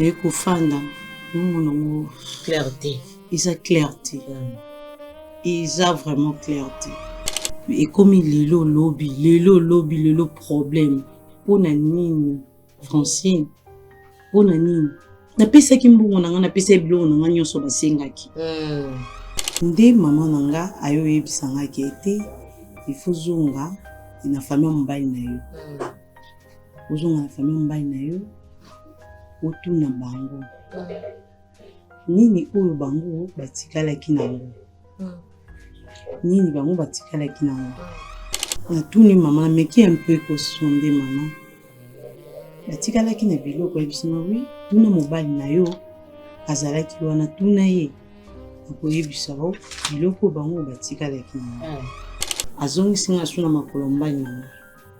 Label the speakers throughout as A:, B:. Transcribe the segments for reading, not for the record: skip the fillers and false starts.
A: Et qu'au fanda, nous
B: clarté.
A: Ils ont clarté. Ils ont vraiment clarté. Et comme il est le lobby, le problème. Pour Nanine, Francine, pour Nanine. Na pesa kimbo na pesa blo na nyoso basengaki. Nde maman nanga ayo yebisanga kete ifuzunga ina famille mobali na yo. Uzunga na famille mobali na yo. Otuna bango. Nini oyo bango batikala kinango. Nini bango batikala kinango. Na tuni maman meki un peu ko sonde maman. Batikala kina biloko yebisanga oui, tuna mobali na yo azalaki wana tuna ye. Akoyebisa o biloko bango batikala kina. Azongi singa suna makolo mbali na.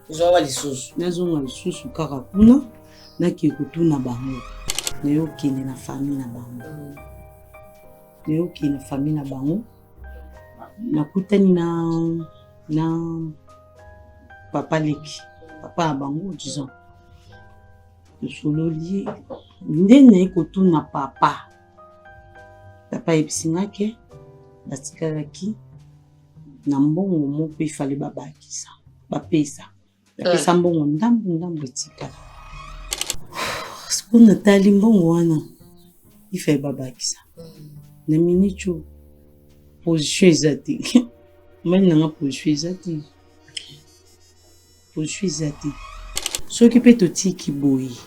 B: Zonga lisusu.
A: Nazonga lisusu kaka kuna naki kutuna bango. Nayo kende na famille na bango. Nayo kende na famille na bango. Nakutani na papa leki. Papa bango disons. Sololi ndene kutuna papa. Papa ebisingake batikalaki na mbongo moko ifale babakisa. Bapesa. Bapesa mbongo ndambo etikala. Sikuna tali mbongo wana ifale babakisa. Na minicho position ezati. Mani nanga position ezati. Position ezati. Soki pe totiki boyi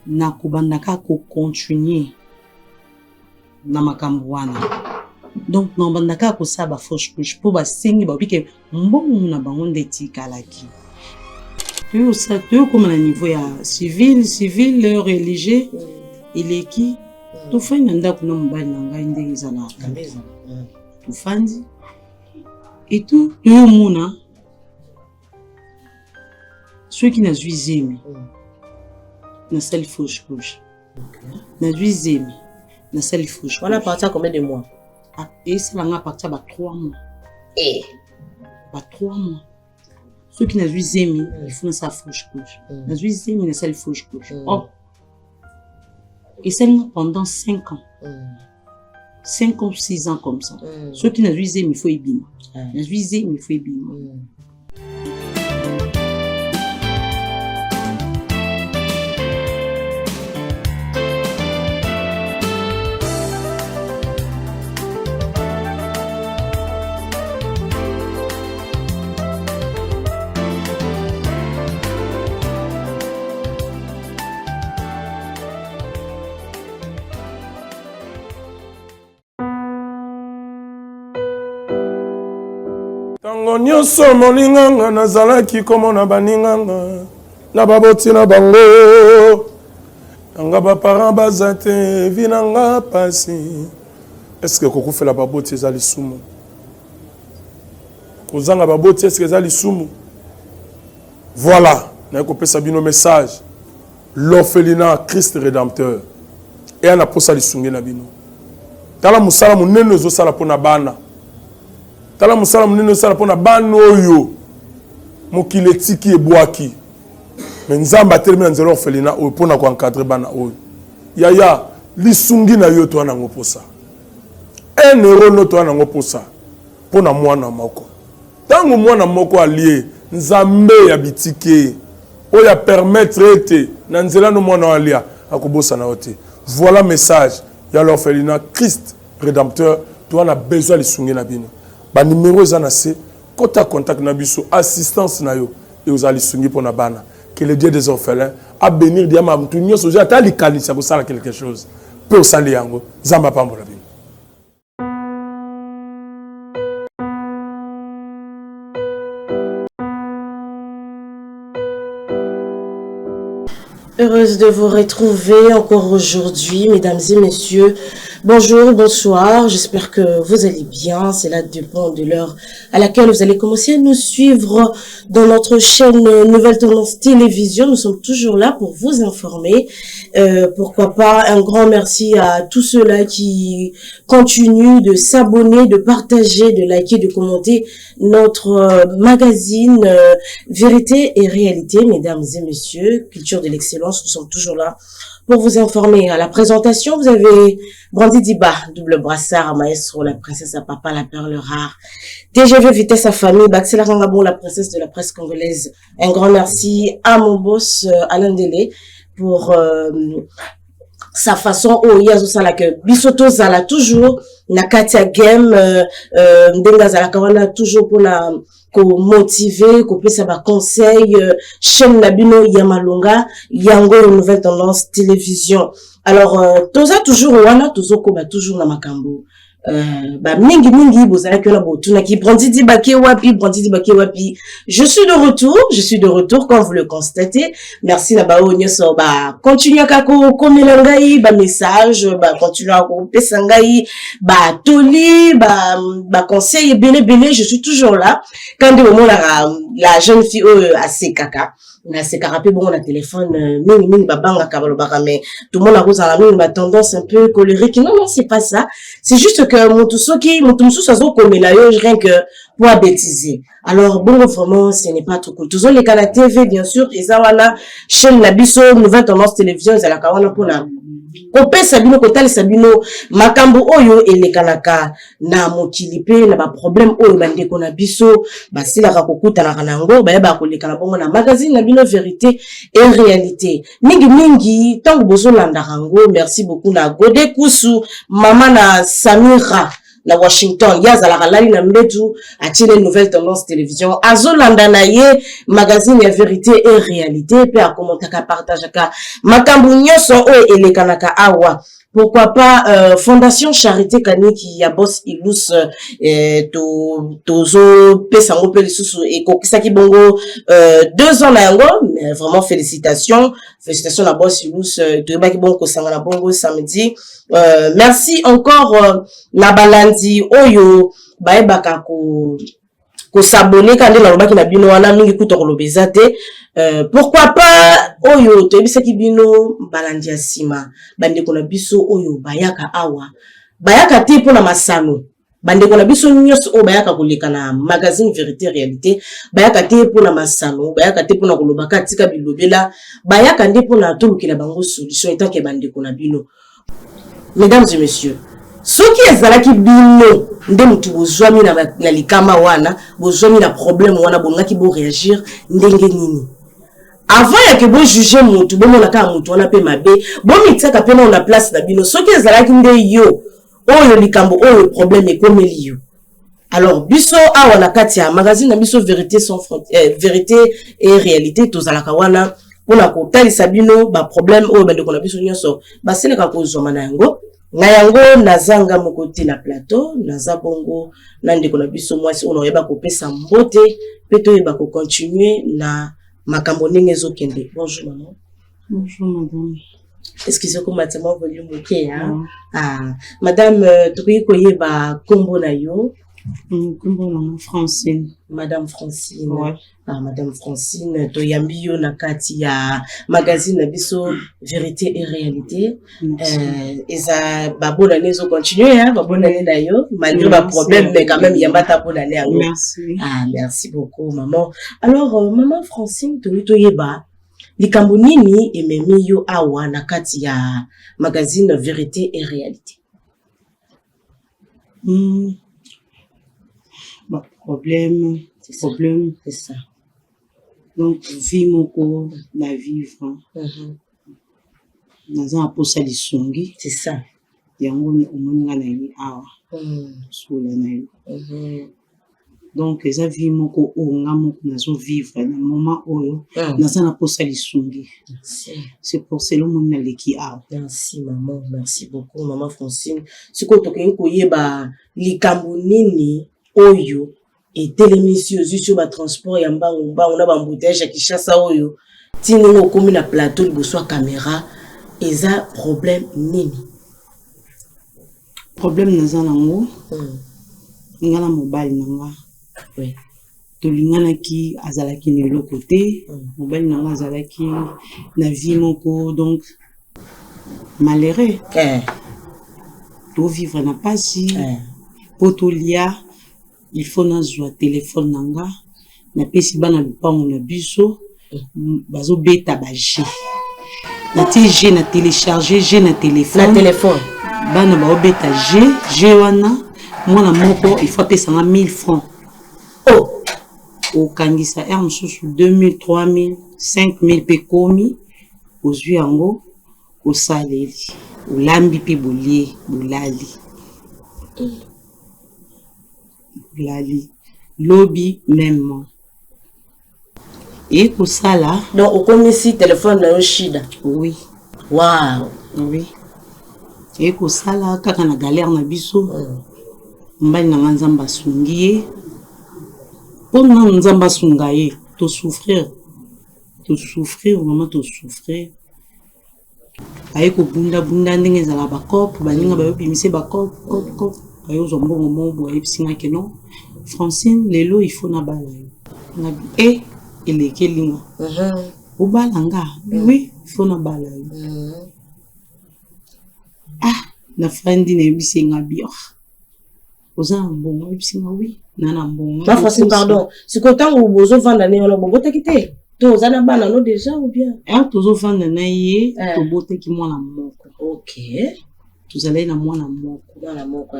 A: na kubandaka ko continuer na makambo wana. Donc na bandaka ko saba fausse couche po basengi ba bike mbongo na bango ndetikalaki. Tuyo comme na niveau ya civil religieux eleki to fanya ndako na mbali na ngai ndenge ezana kabeza. To fandi et tout yo muna ceux qui n'ont zemi na salle fauche couche. Na zemi na salle fauche.
B: Voilà partir combien de mois?
A: Et ça va partir à 3 mois.
B: Eh,
A: pas 3 mois. Ceux qui n'ont zemi, ils font ça fauche couche. Na zemi na salle fauche couche. Oh. Et ça pendant 5 ans. 5 ans, 6 ans comme ça. Ceux qui n'ont zemi, il faut ébima. Na zemi, il faut ébima.
C: Nyonso molinganga nazalaki komona baninganga na baboti na bango nga ba parents bazate vinanga pasi. Est-ce que kokufela baboti ezali sumu? Kozanga baboti est-ce que ezali sumu? Voilà, na kopesa bino message. L'orphelinat Christ rédempteur. Et ana posa lisunge na bino. Tala musala munene zo sala pona bana. Tala musala munene sala pona bana oyo mokile tiki ebwaki. Mais nzamba termina nzelo orphelinat oyo pona ko encadrer bana oyo. Yaya lisungi na yo to ana ngoposa. 1 euro no to ana ngoposa pona mwana moko. Tango mwana moko allié nzambe ya bitike oya permettre ete na nzela no mwana alia akobosa na ote. Voilà message ya l'orphelinat Christ rédempteur to ana besoin lisungi na bino. Ba numéro ezana se kota contact na biso assistance na yo et aux alisungi pona bana. Que le Dieu des orphelins a bénir diama mtu nyoso ja tali kanisa ko sala quelque chose. Peu sali yango zamba pambola bino.
B: Heureuse de vous retrouver encore aujourd'hui, mesdames et messieurs. Bonjour, bonsoir, j'espère que vous allez bien. Cela dépend de l'heure à laquelle vous allez commencer à nous suivre dans notre chaîne Nouvelle Tendance Télévision. Nous sommes toujours là pour vous informer. Pourquoi pas un grand merci à tous ceux-là qui continuent de s'abonner, de partager, de liker, de commenter notre magazine Vérité et Réalité, mesdames et messieurs. Culture de l'excellence, nous sommes toujours là pour vous informer. À la présentation, vous avez Brandy Diba, double brassard, maestro, la princesse à papa, la perle rare. TGV Vitesse à famille, Baxela Rangabon, la princesse de la presse congolaise. Un grand merci à mon boss, Alain Délé, pour sa façon, il y a ça que Bisoto Zala toujours, na Katia Game, Ndenga Zala Kawana toujours pour la ko motiver, ko pesa ba conseil, chaîne Nabino Yamalonga, Yango nouvelle tendance télévision. Alors toza toujours wana tozoko ba toujours na makambo. Ba mingi bozala que la botuna qui Brandy Diba ke wapi, Brandy Diba ke wapi. Je suis de retour comme vous le constatez. Merci na ba onyoso ba continue kako komelangai ba message, ba continue à pesa ngai, ba toli, ba conseil bene, je suis toujours là. Quand de moment la jeune fille assez kaka na se carapé bon na téléphone mingi babanga kabalobaka mais tout le monde a cause à la tendance un peu colérique. Non, c'est pas ça. C'est juste que mon tout ça zo comme la yo rien que pour bêtiser. Alors bon vraiment ce n'est pas trop cool. Toujours les canaux TV bien sûr et ça wana chaîne la biso nouvelle tendance télévision za la kawana pour na Kopé Sabino Kotal Sabino Makambo Oyo et les Kanaka na mokilipe na ba problème oyo bande kona biso ba sila ka kokuta na kanango ba yeba ko le kana bongo na magazine na bino vérité et réalité mingi tango bozo landa rango. Merci beaucoup na Godé Kusu mama na Samira na Washington yaza la kalali na mbetu atile nouvelle tendance télévision azolanda na ye magazine ya vérité et réalité pe a commenter ka partage ka makambu nyoso o elekanaka awa. Pourquoi pas Fondation Charité Kaniki ya boss Ilus tozo pesa ngope lisusu et kokisaki bongo 2 ans na yango vraiment félicitations la boss Ilus toyebaki bongo kosanga na bongo samedi. Merci encore na balandi oyo baebaka ko s'abonner quand la lobaki na bino wana mingi kutokolobeza te. Pourquoi pas oyo toyebisaki bino balandi ya sima bandeko na biso oyo bayaka awa bayaka te pona masano bandeko na biso nyos o bayaka koleka na magazine vérité réalité bayaka te pona masano bayaka te pona kolobaka tika bilobela bayaka nde pona tolukela bango solution etant ke bandeko na bino. Mesdames et messieurs, soki ezalaki bino nde mutu bozwami na likama wana bozwami na problème wana bongaki bo réagir ndenge nini avant ya ke bo juger mutu bo mona ka mutu wana pe mabe bo mitaka pe na place na bino soki ezalaki nde yo oyo likambo oyo problème ekomeli yo. Alors biso awa na kati ya magazine na biso vérité sans frontières vérité et réalité tozalaka wana pona kotalisa bino ba problème oyo bandeko na biso nyonso baseleka kozoma na yango. Na yango nazanga mokote na plateau naza bongo na ndeko na biso mwasi ono yeba kopesa mbote pe to yeba ko continuer na makambo ndenge ezokende. Bonjour maman.
A: Bonjour madame.
B: Excusez-moi maman volume ok hein. Ah madame tokoyi koyeba kombo na yo.
A: Kombo na Francine.
B: Madame Francine.
A: Ouais.
B: Ah madame Francine to yambi yo na kati ya magazine na biso vérité et réalité. Eza ba bonne année zo continuer hein ba bonne année na yo malgré ba problème mais quand même yamba ta bonne année.
A: Merci.
B: Ah merci beaucoup maman. Alors maman Francine to yeba likambo nini ememi yo awa na kati ya magazine vérité et réalité.
A: Bah, problème,
B: c'est ça.
A: Donc, vie moko, la vivre. Dans un posa de songi.
B: C'est ça.
A: Yango omonga na yi awa. Soula na yi. Donc, eza vie moko onga moko nazo vivre na moment oyo. Dans un posa de songi. C'est pour cela mon naleki awa.
B: Merci maman, merci beaucoup maman Francine. Siko tokengi koyeba likambo nini oyo et télémission sur ba transport ya mbango on a ba embouteillage ya Kinshasa oyo tiningo komi na plateau liboso caméra eza problème nini
A: problème naza nango ngana mobile nanga
B: oui
A: tolingana ki azalaki na eloko te mobile nanga azalaki na vie moko donc malheureux to vivre na pasi potolia il faut nazwa téléphone nanga na pesi bana lupango na biso bazo beta baje J'ai téléchargé, j'ai na téléphone.
B: Na téléphone.
A: Bana ba obeta G wana. Moi na moko, il faut payer 1000 francs.
B: Oh.
A: Au Kangisa Air Moussous 2000, 3000, 5000 pekomi. Aux Zuyango, au Saleli. Au Lambi pe bolie, Boulali. Boulali. Lobby même. Et pour ça là.
B: Donc, au comme ici, téléphone là, Shida.
A: Oui.
B: Waouh.
A: Oui. Et pour ça là, quand on a galère na biso, mbali na nzamba sungiye. Pour na nzamba sungaye, to souffrir, vraiment to souffrir. Aye ko bunda ndenge za la bakop, baninga ba yobimise bakop, kop. Ayo zombo mobo ayipsinga ke non. Francine, lelo il faut na bala. Na et il est kelinga. Au balanga, oui, il faut na bala. Ah, na fandi na bisinga bior. Oza mbongo bisinga oui, nana mbongo.
B: Ma Francine, pardon. Si content ou bozo vendre na on bongo ta quitté. To zana bana no déjà ou bien?
A: Tozo vendre na ye, to bote ki mwana moko.
B: OK.
A: Tozalai na mwana moko.
B: Mwana moko.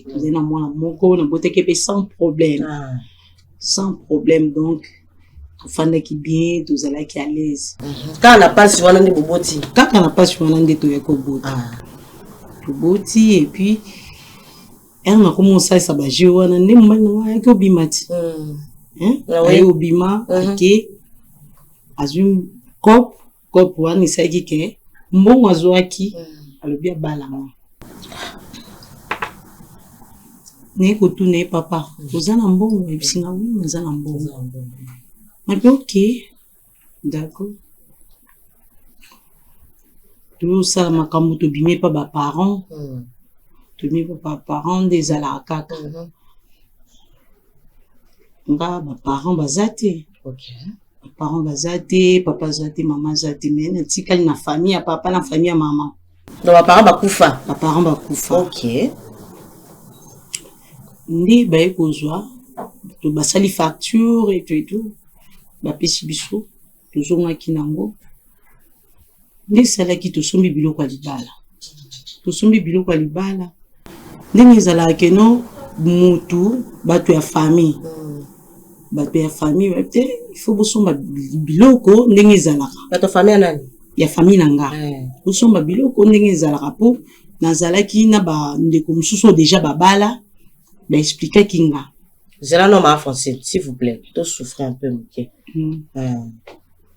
A: Tozalai na mwana moko na bote ke sans problème. Sans problème donc. Fanda ki bien, tozalai ki à l'aise.
B: Quand on a pas si wana ndi boboti.
A: Quand on a pas si wana ndi to yako boti. To boti et puis elle a commencé à s'abager wana ndi mbana wa ko bimati. Ayo obima ke azum cop wana isaki ke mbongo azwaki alobi balanga. Ne ko tune papa, ozana mbongo ebisinga oui, ozana mbongo. Mais OK. D'accord. Tout ça makambo to bimé pa ba parents. To bimé pa parents des alaka. Nga ba parents bazate.
B: OK.
A: Parents bazate, papa zate, maman zate, mais na tikali na famille ya papa na famille ya maman.
B: Donc ba parents bakufa.
A: Ba parents bakufa.
B: OK.
A: Ndi ba ekozwa to basali facture et tout. Ba pesi biso to zonga kinango. Ndi sala ki to sombi biloko libala. To sombi biloko libala. Ndenge zala keno mutu bato ya famille. Bato ya famille peut-être il faut bosomba biloko ndenge zalaka.
B: Bato famille nani?
A: Ya famille nanga. Bosomba biloko ndenge zalaka po nazalaki na ba ndeko mususu déjà babala ba expliquer kinga.
B: Zela non ma Francine, s'il vous plaît. To souffrir un peu OK.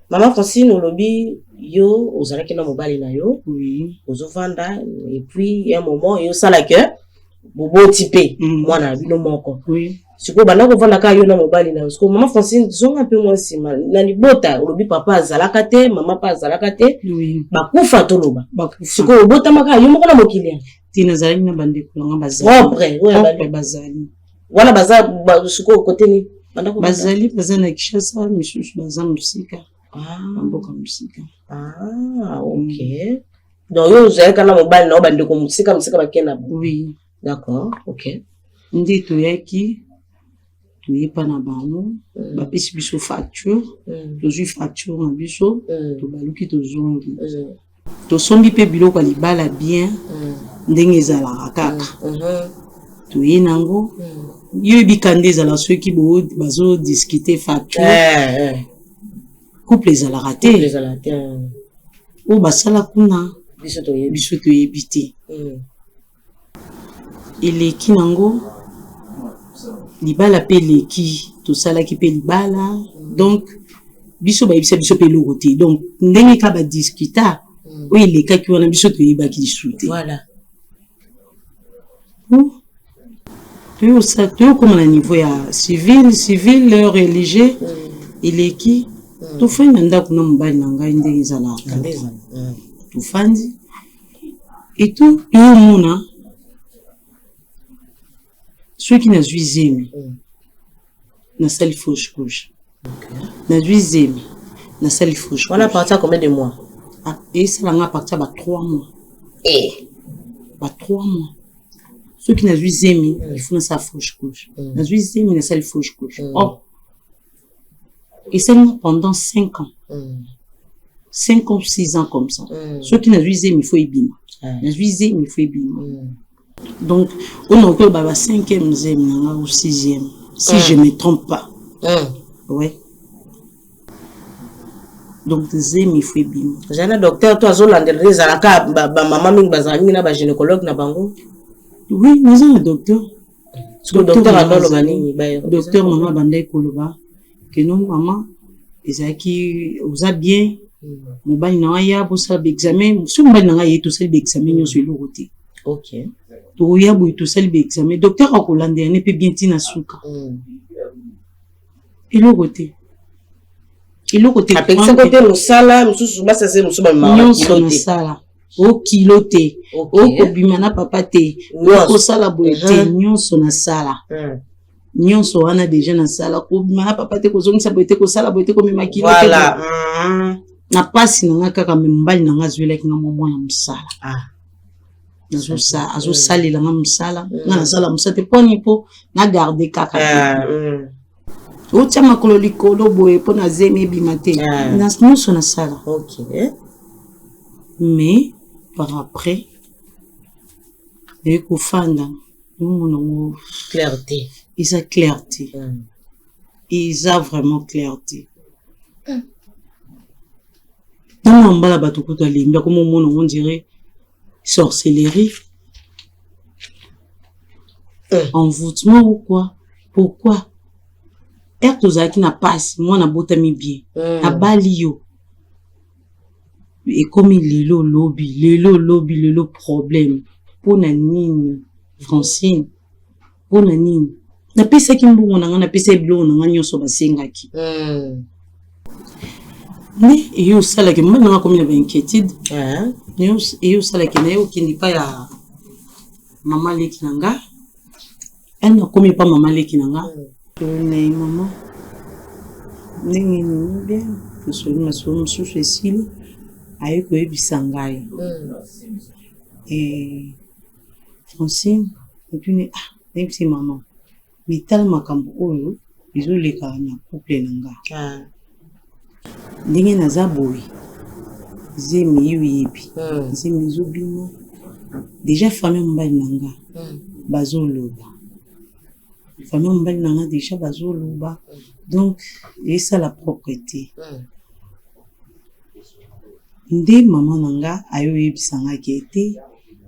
B: Maman Francine olobi yo ozalaki na mobali na yo.
A: Oui.
B: Ozovanda et puis un moment yo sala que bobo typé mwana bino moko.
A: Oui.
B: Siko bana ko vanda ka yo na mobali na yo. Siko maman Francine zonga un peu moins sima na libota olobi papa azalaka te, maman pa azalaka te.
A: Oui.
B: Bakufa to loba.
A: Bakufa.
B: Siko obota maka yo moko na mokili.
A: Tina zali na bande kulanga bazali.
B: Après, ouais
A: bazali.
B: Wana baza siko côté ni.
A: Bazali bazana Kishasa misusu baza musika. Mboka musika.
B: OK. Donc yo zalaka na mobali na bande ko musika bakena.
A: Oui.
B: D'accord. OK.
A: Ndi to yaki to yepa na bango ba pesi biso facture to ju facture na biso to baluki to zongi to sombi pe biloko libala bien ndenge ezalaka kaka to yenango yo bikande ezala soki bazo discuter facture couple ezalaka te o basala kuna biso to yebite eleki nango libala pe leki to sala ki pe libala donc biso ba biso pe lokote donc ndenge ka ba discuta o eleka ki wana biso to yeba ki discuter
B: voilà
A: to comme na niveau ya civil religieux eleki to fanya ndako na mbali na ngai ndenge ezala to fandi et tout yo mona ceux qui n'ont zemi na sali fauche couche na zemi na sali fauche
B: on a parti combien de mois
A: et ça l'a parti ba 3 mois ba 3 mois ceux qui n'ont zemi il faut na sa fauche couche na zemi na sali fauche couche oh et c'est pendant 5 ans 5 ans, 6 ans comme ça. Ceux qui n'ont visé, il faut y bima. Donc, on a encore 5e zème ou 6e, si je ne me trompe pas. Ouais. Donc, zème, il faut y bima.
B: J'ai un docteur, toi, maman, un gynécologue, na bango.
A: Oui, nous avons un docteur.
B: Docteur,
A: maman, bandai koloba. Que non, maman, ezaki, vous a bien. Mobile na ya bo sa examen, si mobile na ya tout ça examen yo sur le côté.
B: OK.
A: To ya bo tout ça examen, docteur akolande ne peut bien tina suka. Et le côté.
B: Après ce côté musala, mususu basa se mususu ba mama
A: kilote. Sala. O kilote. O kobimana papa te. O sala boete nyonso na sala. Nyonso wana déjà na sala ko bimana papa te ko zongisa boete ko sala boete ko mema kilote.
B: Voilà.
A: Na pasi na nga kaka mbali na nga zwela ki nga mwana musala. Azo sali la nga musala. Nga na sala musala te poni po na garder kaka. Otia makolo likolo boye po na zeme bimate. Na nyonso na sala.
B: OK.
A: Mais par après et ko fanda nous
B: clarté.
A: Ils a clarté. Ils a vraiment clarté. Dans mon bala bato kuta limba comme on dirait sorcellerie. Envoûtement ou quoi? Pourquoi? Ertozaki na passe, moi na botami bien. Na bali yo. Et comme il le problème. Pour na nini, Francine. Pour na nini. Na pesa kimbu na pesa blo na nyoso basengaki. Mais il y ça là que moi n'a comme il inquiétude. Il y ça là que n'a qui n'est pas ya maman lekinanga. Elle n'a comme pas maman lekinanga. Né maman. N'est bien. Je suis ma soeur Cécile. Aïe que bisangai. Et Francine, et puis même si maman. Mais tellement comme oyo, ils ont les cas na couple nanga. Ndenge naza boy zemi yibi zemi zobino déjà famille mbali nanga bazoloba famille mbali nanga déjà bazoloba donc et ça la propreté nde maman nanga ayo yebisanga kete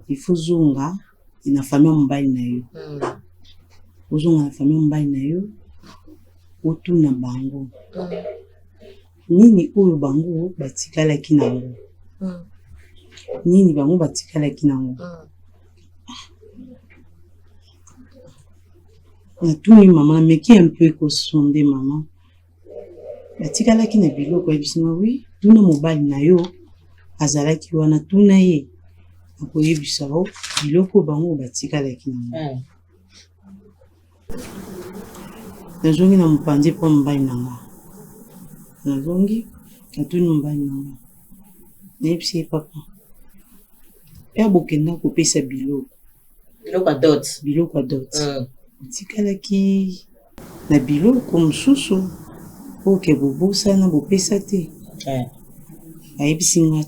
A: il faut zonga ina famille mbali na yo ozonga na famille mbali na yo otuna bango nini oyo bango batikala kinango nini bango batikala kinango na tuni maman mais qui un peu ko sonde maman batikala kina biloko ebisima oui tuna mobali na yo azalaki wana tuna ye akoyebisa o biloko bango batikala kinango nazongi na mopandi po mobali nanga nazongi atuni mobali nanga nayebisi papa ya bokenda kopesa biloko biloko adot tikalaki na biloko mosusu oke bobosana bopesa te ayebisi nga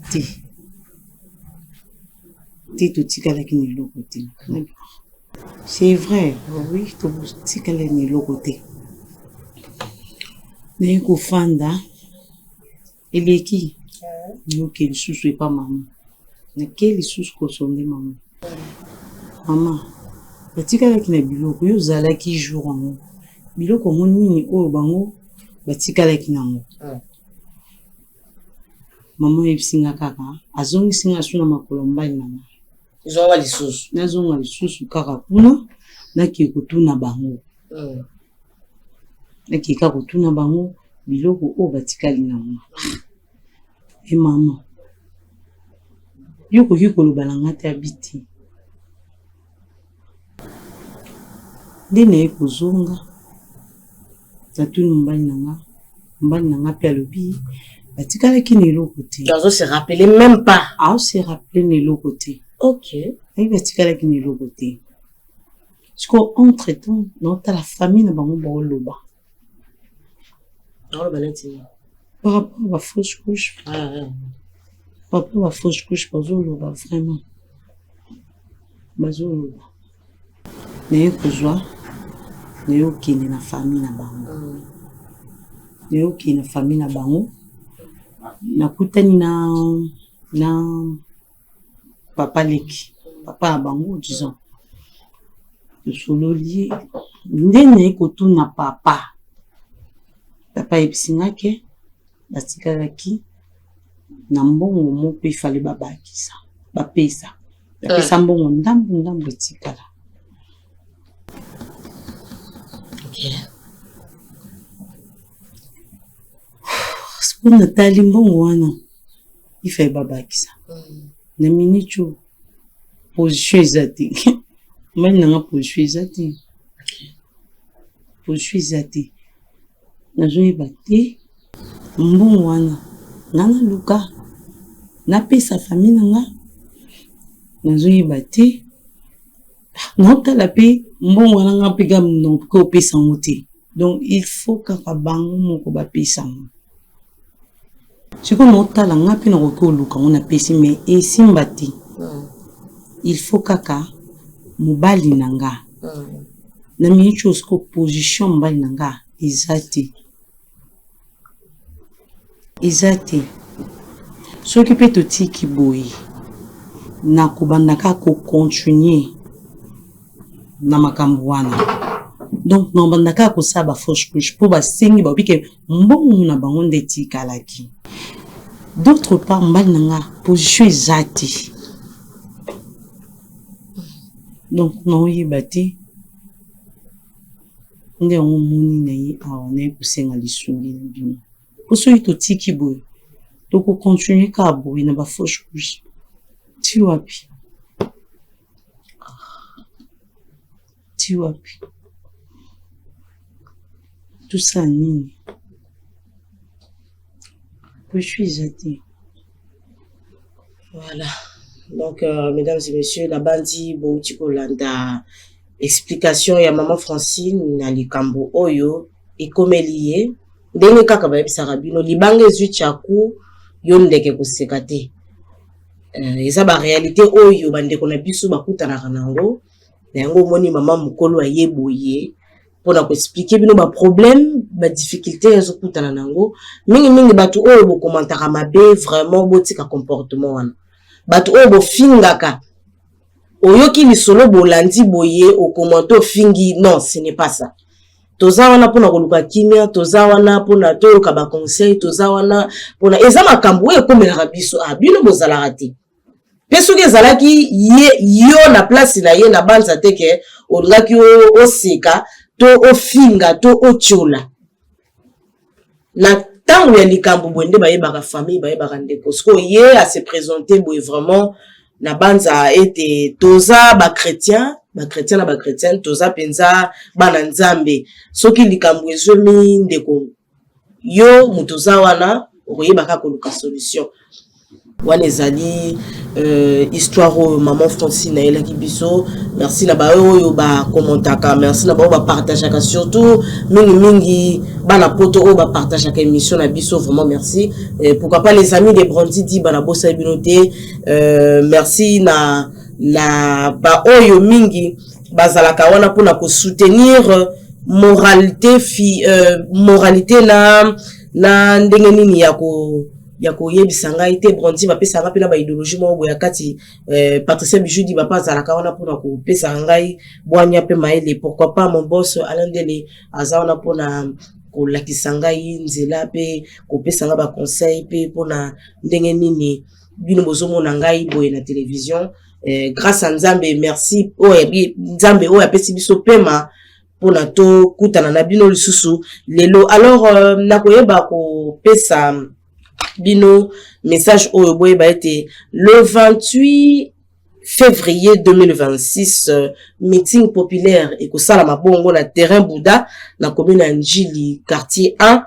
A: te totikalaki na eloko te c'est vrai oui totikala na eloko te naye kofanda eleki yoke lisusu epa mama nake lisusu kosonde mama mama batikalaki na biloko yo ozalaki jour yango biloko yango nini oyo bango batikalaki nango mama yebisinga kaka azongisinga su na makolo mbali nanga nazonga lisusu kaka kuna nake kotuna bango nakika kotuna bango biloko oyo batikali nango e mama yo koki koloba nanga te abiti nde naye kozonga natuni mobali nanga mpe alobi batikalaki na eloko te
B: se rappeler même pas
A: se rappeler na eloko te ayi batikalaki na eloko te siko entre temps naotala famille na bango baoloba par rapport à la fausse couche. Par rapport à la fausse couche, bazoloba vraiment. Bazoloba. Naye kozwa, naye okende na famille na bango. Naye okende na famille na bango. Nakutani na papa leki. Papa a bango, disons. Sololi, ndene kotuna papa. Papa ebisingake, batikalaki, na mbongo moko ifale babakisa. Bapesa. Bapesa mbongo ndambu etikala.
B: Ok.
A: Siku natali mbongo wana, ifale babakisa. Na minichu, position ezati. Mani nanga position ezati. Position ezati. Nazoyeba te mbongo wana nanga luka napesa famille nanga nazoyeba te naotala pe mbongo wana nga mpe ko opesa ngo te. Donc il faut kaka bango moko bapesa ngo. Sikoyo naotala nga mpe nakoki oluka ngo napesi me esimba te. Il faut kaka mobali nanga na mini chose ko position mobali nanga eza te. Eza te. Soki mpe totiki boye nakobanda kaka kocontinue na makambo wana. Donc nabanda kaka kosala bafausse couche mpo basengi baobi ke mbongo na bango nde etikalaki. D'autre part mobali nanga position eza te. Donc naoyeba te nde yango moni na ye awa naye kosenga lisungi na bino. Po soki totiki boye tokocontinue kaka boye na bafausse couche ti wapi. Ti wapi. Tout ça nini. Position eza te.
B: Voilà. Donc, mesdames et messieurs, la bandi bouti kolanda explication ya maman Francine na likambo oyo ekomeliye ndenge kaka bayebisaka bino libanga ezwi chaku yo ndeke koseka te. Eza ba réalité oyo bandeko na biso bakutanaka nango na yango omoni mama mokolo ayeboye mpona koexplike bino ba problème ba difficulté ezokutana nango mingi bato oyo bokomantaka mabe vraiment botika comportement wana. Bato oyo bofingaka oyoki lisolo bolandi boye okomento fingi, non, ce n'est pas ça. Toza wana pona koluka kimia, toza wana pona toyoka ba conseil, toza wana pona eza makambo ekomelaka biso bino bozalaka te. Pe soki ezalaki yo na place na ye na banza te ke olingaki oseka to ofinga to otiola. Na tango ya likambo bwende bayebaka famille bayebaka ndeko. Siko ye a se présenter boye vraiment na banza ete toza ba chrétien na ba chrétienne toza penza bana nzambe. Soki likambo ezomi ndeko yo mutoza wana oyebaka koluka solution. Wana ezali histoire maman Francine elaki biso. Merci na ba oyo ba commentaka, merci na ba ba partageaka surtout mingi bana poto oyo ba partageaka émission na biso, vraiment merci. Pourquoi pas les amis des Brandi dit bana bossa binoté, merci na ba oyo mingi bazalaka wana pona ko soutenir moralité na ndenge nini yako yebisanga ite Brandi ba pesa ngapela ba idéologie mo boya kati Patricia Bijudi ba pa zalaka wana pona ko pesa ngai bwanya pe maele. Pourquoi pas mon boss Alain Dele azawana pona ko lakisa ngai nzela pe ko pesa nga ba conseil pe pona ndenge nini bino bozomona ngai boye na télévision. Grâce à Nzambe, merci Nzambe oya pesi biso pema pona to kutana na bino lisusu lelo. Alors nakoyeba ko pesa bino message oyo boyeba ete le 28 février 2026 meeting populaire ekosala mabongo na terrain Bouddha na commune ya Njili quartier 1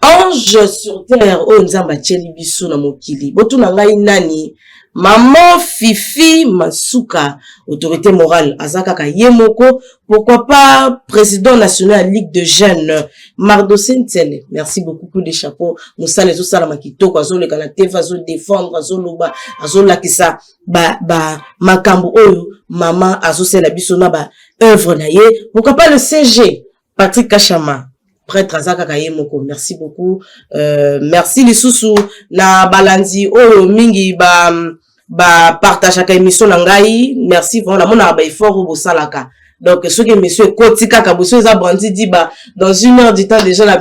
B: Ange sur terre oyo Nzambe atieli biso na mokili. Botuna ngai nani Maman Fifi Masuka, autorité morale, Azakaka Yemoko, pourquoi pas président national Ligue de jeunes, Mardo Sentele. Merci beaucoup pour les chapeaux. Moussa les autres makito, kwazo le kanate, vazo défendre, vazo loba, vazo lakisa, makambo oyo, maman, azo se la bisona, œuvre na ye. Pourquoi pas le CG, Patrick Kachama. Prêtre Azaka Yemoko, merci beaucoup. Merci les sous na balandi oyo mingi partage à émission nangai. Merci vraiment mon effort au salaka. Donc ce que monsieur Kotika Kabuso a brandi dit dans 1 heure du temps déjà la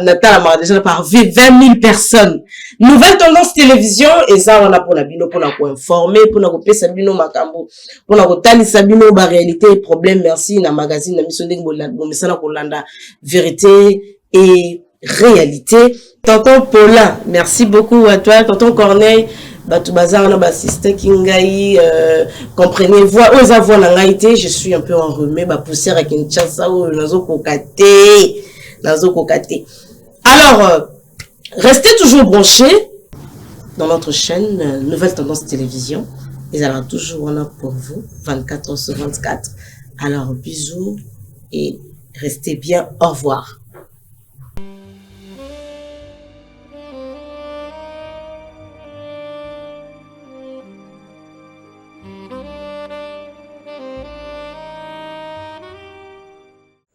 B: déjà par 20 000 personnes. Nouvelle tendance télévision et ça on a pour la bino pour la informer pour la couper sabino makambo pour la tali sabino ba réalité problème merci na magazine na mission ndingo la bomesana ko landa vérité et réalité. Tonton Paulin, merci beaucoup à toi. Tonton Corneille, Batou Bazar, on a assisté Kingaï, comprenez, voix, aux avoirs n'angaïté, je suis un peu enrhumé, poussière avec une chassa ou nazo kokate. Alors, restez toujours branchés dans notre chaîne Nouvelle Tendance Télévision. Ils seront toujours là pour vous, 24 heures sur 24. Alors, bisous et restez bien. Au revoir.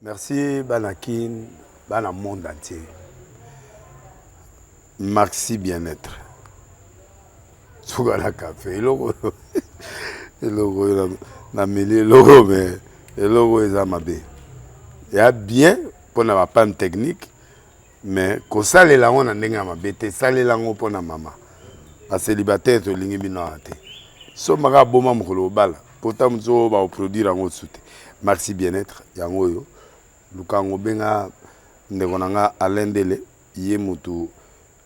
D: Merci Banakin, Bana monde entier. Merci bien-être. Sougala café, logo, na mêlé logo mais logo est amabé. Il y a bien pour na panne technique, mais ko sale la on ndenga mabete, sale la ngo pour na mama. A célibataire to lingi bino ate. So maga boma mukolo bala, potam zo ba produire ngo soute. Merci bien-être yango yo. Lukango benga ndekonanga alendele yé mutu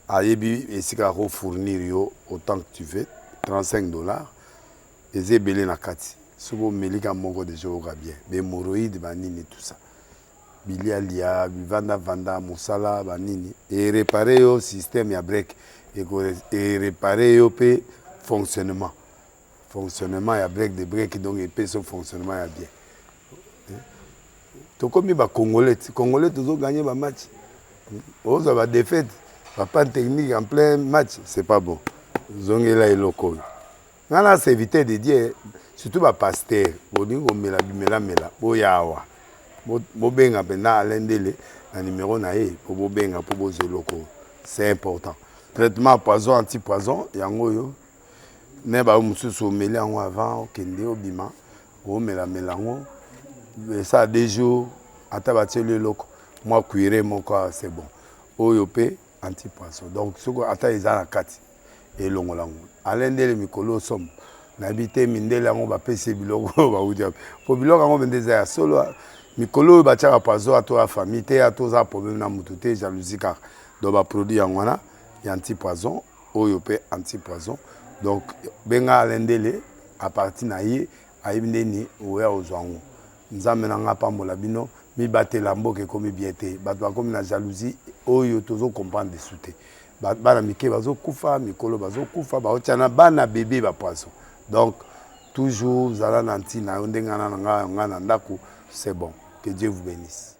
D: ayebi esika ko fournir yo autant que tu veux $35 ezebele na kati sobo melika moko de joga bien be moroïde banini tout ça bilialia vanda musala banini et réparer yo système ya break et réparer yo pe fonctionnement ya break de break donc et pe son fonctionnement ya bien. Tokomi ba Congolais toujours gagner ba match. On va défaite, pas technique en plein match, c'est pas bon. Zongela et loko. Nana c'est éviter de dire surtout ba pasteur, bolingo mela boyawa. Bo benga pena alendele na numéro na ye pour bo benga pour bo loko. C'est important. Traitement poison anti-poison yango yo. Ne ba mususu meli yango avant okende obima. O mela ngo. Ça des jours à tabater le loco moi cuire mon corps c'est bon oyopé anti-poisson donc ce que ata ezala kati et longolango alendele mikolo som nabité mindele ngo ba pese biloko ba udia po biloko ngo bendeza ya solo mikolo ba tchaka poisson à toi famille te à toi problème na mututé jalousie car do ba produit yango na anti-poisson oyopé anti-poisson donc benga alendele à partir na ye ayibindeni oya ozwango nzambe nanga pambola bino mi batela mboke komi biete bato bakomi na jalousie oyo tozo comprendre dessous te bana mike bazo kufa mikolo bazo kufa baotiana bana bébé ba poisson donc toujours zala na ntina ndengana nga na ndako c'est bon que Dieu vous bénisse.